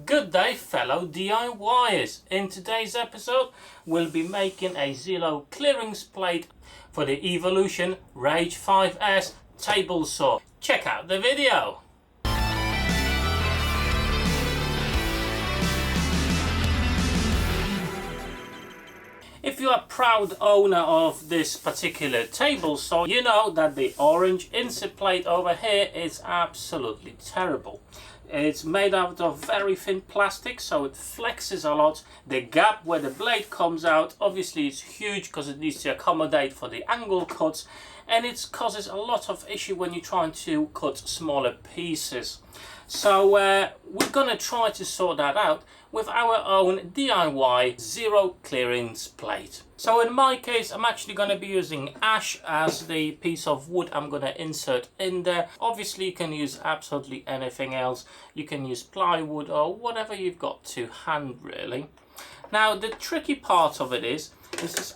Good day, fellow DIYers. In today's episode, we'll be making a zero clearance plate for the Evolution Rage 5S table saw. Check out the video. If you are a proud owner of this particular table saw, you know that the orange insert plate over here is absolutely terrible. It's made out of very thin plastic, so it flexes a lot. The gap where the blade comes out obviously is huge because it needs to accommodate for the angle cuts, and it causes a lot of issue when you're trying to cut smaller pieces. So we're gonna try to sort that out with our own DIY zero clearance plate. So in my case, I'm actually going to be using ash as the piece of wood I'm going to insert in there. Obviously you can use absolutely anything else. You can use plywood or whatever you've got to hand really. Now the tricky part of it is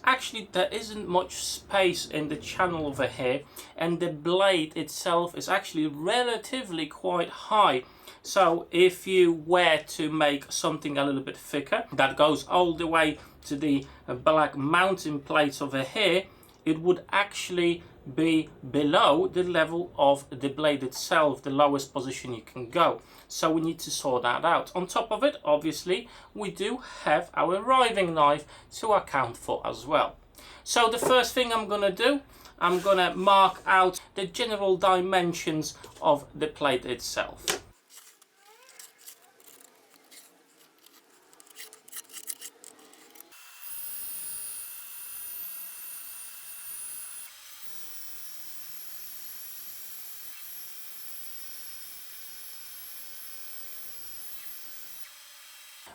actually there isn't much space in the channel over here, and the blade itself is actually relatively quite high. So if you were to make something a little bit thicker that goes all the way to the black mounting plate over here, it would actually be below the level of the blade itself, the lowest position you can go. So we need to sort that out. On top of it, obviously, we do have our riving knife to account for as well. So the first thing I'm gonna do, I'm gonna mark out the general dimensions of the plate itself.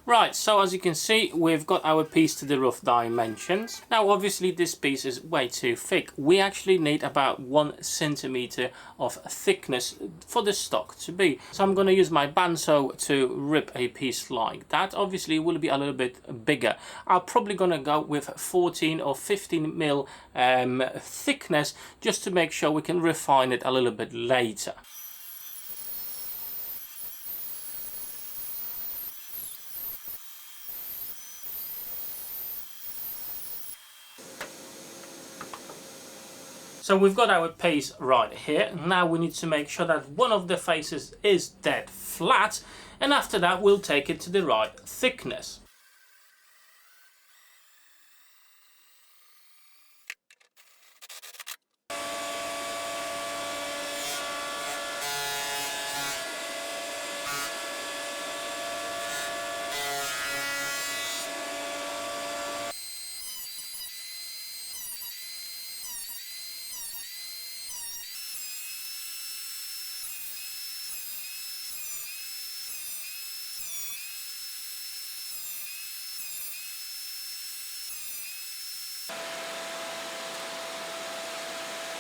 Right, so as you can see, we've got our piece to the rough dimensions. Now obviously this piece is way too thick. We actually need about 1 centimeter of thickness for the stock to be. So I'm going to use my bandsaw to rip a piece like that. Obviously it will be a little bit bigger. I'm probably going to go with 14 or 15 mil thickness, just to make sure we can refine it a little bit later. So we've got our piece right here. Now we need to make sure that one of the faces is dead flat, and after that we'll take it to the right thickness.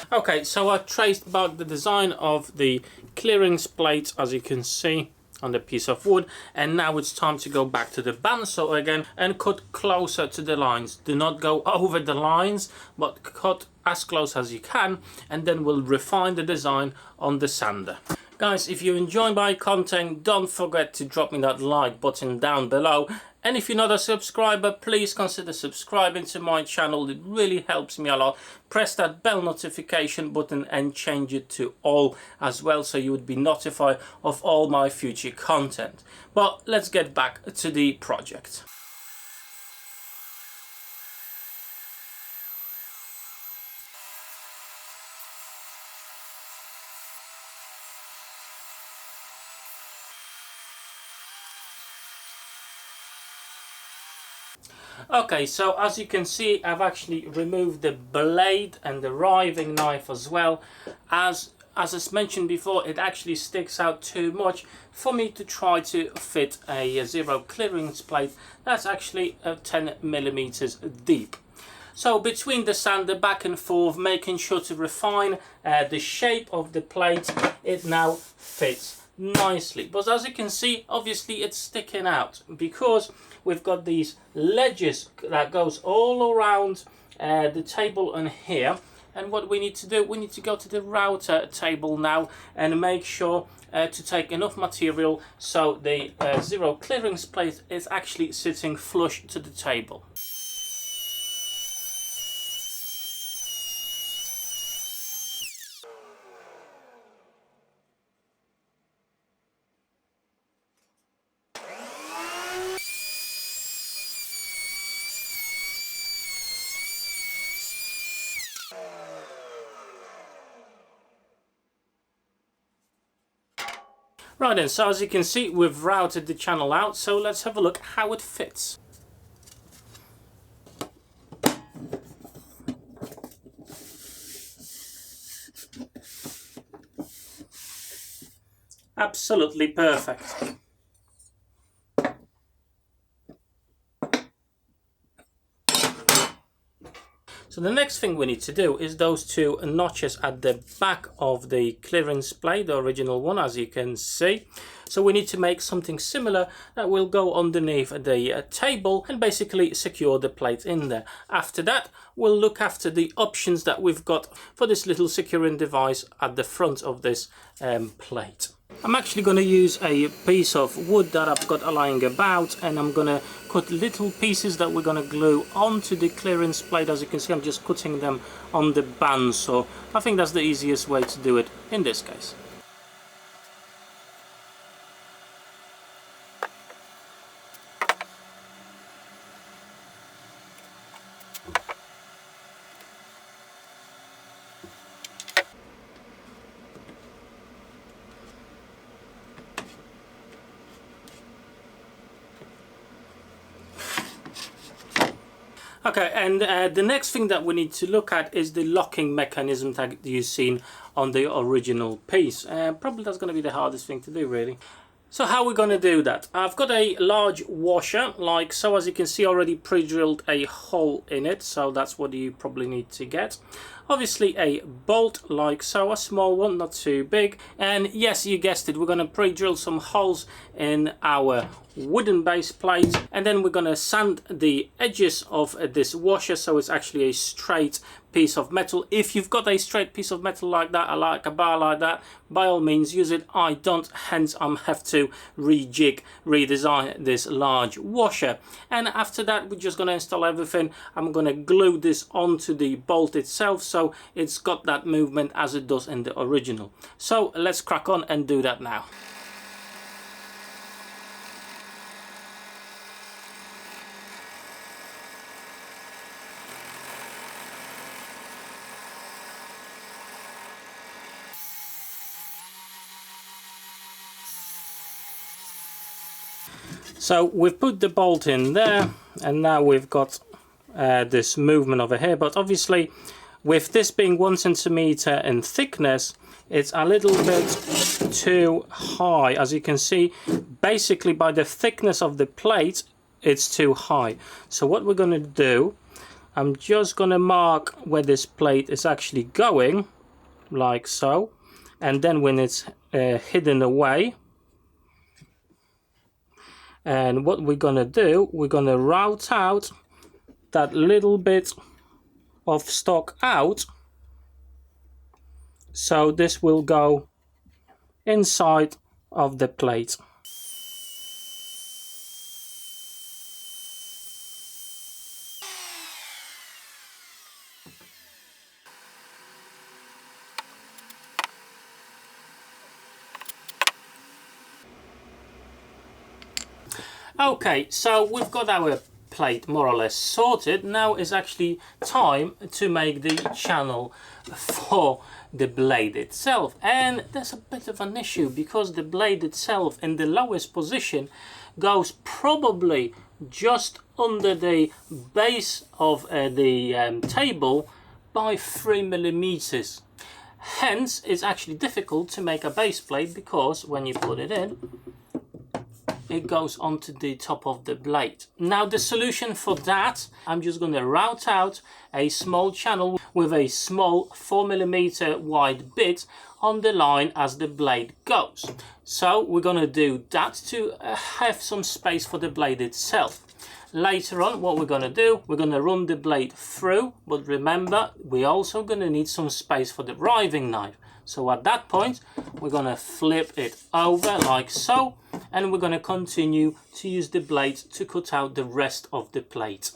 Okay, so I traced about the design of the clearance plate, as you can see, on the piece of wood, and now it's time to go back to the bandsaw again and cut closer to the lines. Do not go over the lines, but cut as close as you can, and then we'll refine the design on the sander. Guys, if you enjoy my content, don't forget to drop me that like button down below. And if you're not a subscriber, please consider subscribing to my channel. It really helps me a lot. Press that bell notification button and change it to all as well, so you would be notified of all my future content. But let's get back to the project. Okay, so as you can see, I've actually removed the blade and the riving knife as well. As I mentioned before, it actually sticks out too much for me to try to fit a zero clearance plate that's actually 10 millimeters deep. So between the sander back and forth, making sure to refine the shape of the plate, it now fits nicely. But as you can see, obviously it's sticking out because we've got these ledges that goes all around the table and here, And what we need to do, we need to go to the router table now and make sure to take enough material so the zero clearance plate is actually sitting flush to the table. Right then, so as you can see, we've routed the channel out, so let's have a look how it fits. Absolutely perfect. So the next thing we need to do is those two notches at the back of the clearance plate, the original one, as you can see. So we need to make something similar that will go underneath the table and basically secure the plate in there. After that, we'll look after the options that we've got for this little securing device at the front of this plate. I'm actually going to use a piece of wood that I've got lying about, and I'm going to cut little pieces that we're going to glue onto the clearance plate. As you can see, I'm just cutting them on the band, so I think that's the easiest way to do it in this case. Okay, and the next thing that we need to look at is the locking mechanism that you've seen on the original piece. Probably that's going to be the hardest thing to do, really. So how are we going to do that? I've got a large washer, like so, as you can see, already pre-drilled a hole in it, so that's what you probably need to get. Obviously a bolt, like so, a small one, not too big. And yes, you guessed it, we're going to pre-drill some holes in our wooden base plate, and then we're going to sand the edges of this washer so it's actually a straight piece of metal. If you've got a straight piece of metal like that, or like a bar like that, by all means use it. I don't, hence I have to rejig, redesign this large washer. And after that, we're just going to install everything. I'm going to glue this onto the bolt itself so it's got that movement as it does in the original. So let's crack on and do that now. So we've put the bolt in there, and now we've got this movement over here, but obviously with this being 1 centimeter in thickness, it's a little bit too high. As you can see, basically by the thickness of the plate, it's too high. So what we're going to do, I'm just going to mark where this plate is actually going, like so, and then when it's hidden away, and what we're gonna do, we're gonna route out that little bit of stock out, so this will go inside of the plate. Okay, so we've got our plate more or less sorted. Now is actually time to make the channel for the blade itself, and there's a bit of an issue because the blade itself in the lowest position goes probably just under the base of the table by 3 millimeters. Hence it's actually difficult to make a base plate, because when you put it in, it goes onto the top of the blade. Now the solution for that, I'm just going to route out a small channel with a small 4 millimeter wide bit on the line as the blade goes. So we're going to do that to have some space for the blade itself. later on what we're going to do, we're going to run the blade through, but remember we're also going to need some space for the riving knife. So at that point we're going to flip it over like so, and we're going to continue to use the blade to cut out the rest of the plate.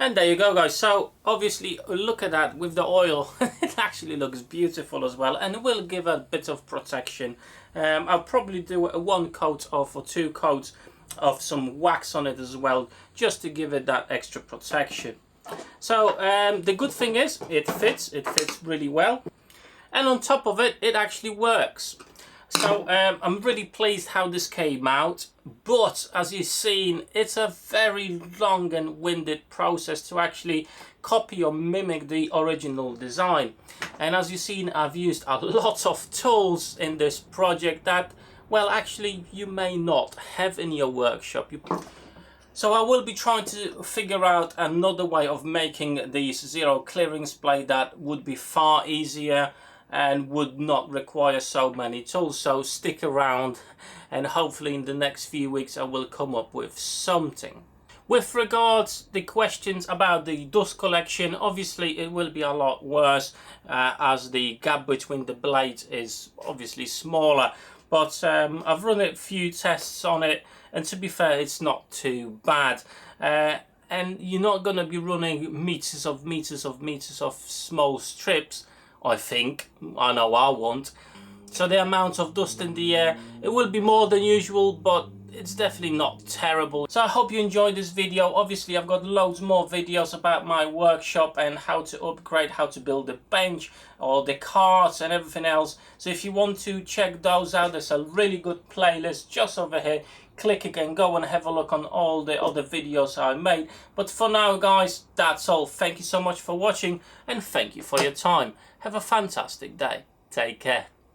And there you go, guys. So obviously look at that with the oil. It actually looks beautiful as well, and it will give a bit of protection. I'll probably do a 1 coat of, or 2 coats of some wax on it as well, just to give it that extra protection. So the good thing is it fits really well, and on top of it, it actually works. So I'm really pleased how this came out, but as you've seen, it's a very long and winded process to actually copy or mimic the original design. And as you've seen, I've used a lot of tools in this project that, well, actually you may not have in your workshop. So I will be trying to figure out another way of making these zero clearance blade that would be far easier and would not require so many tools. So stick around, and hopefully in the next few weeks I will come up with something. With regards to the questions about the dust collection, obviously it will be a lot worse as the gap between the blades is obviously smaller. But I've run a few tests on it, and to be fair, it's not too bad. And you're not going to be running meters of small strips, I think. I know I won't. So the amount of dust in the air, it will be more than usual, but it's definitely not terrible. So I hope you enjoyed this video. Obviously I've got loads more videos about my workshop and how to upgrade, how to build a bench or the carts and everything else. So if you want to check those out, there's a really good playlist just over here. Click it and go and have a look on all the other videos I made. But for now, guys, that's all. Thank you so much for watching, and thank you for your time. Have a fantastic day. Take care.